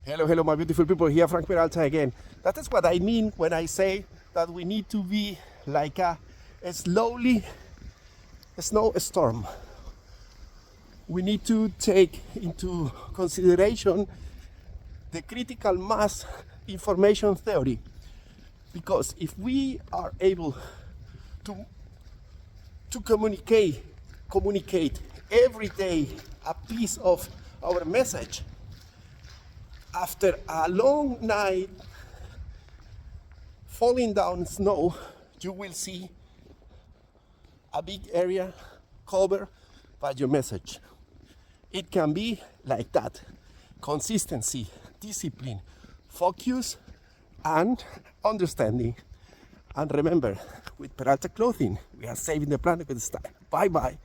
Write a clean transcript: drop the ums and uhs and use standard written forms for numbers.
Hello, hello, my beautiful people. Here, Frank Peralta again. That is what I mean when I say that we need to be like a slowly snowstorm. We need to take into consideration the critical mass information theory, because if we are able to communicate every day a piece of our message, after a long night falling down snow, you will see a big area covered by your message. It can be like that: consistency, discipline, focus, and understanding. And remember, with Peralta Clothing, we are saving the planet with style. Bye bye.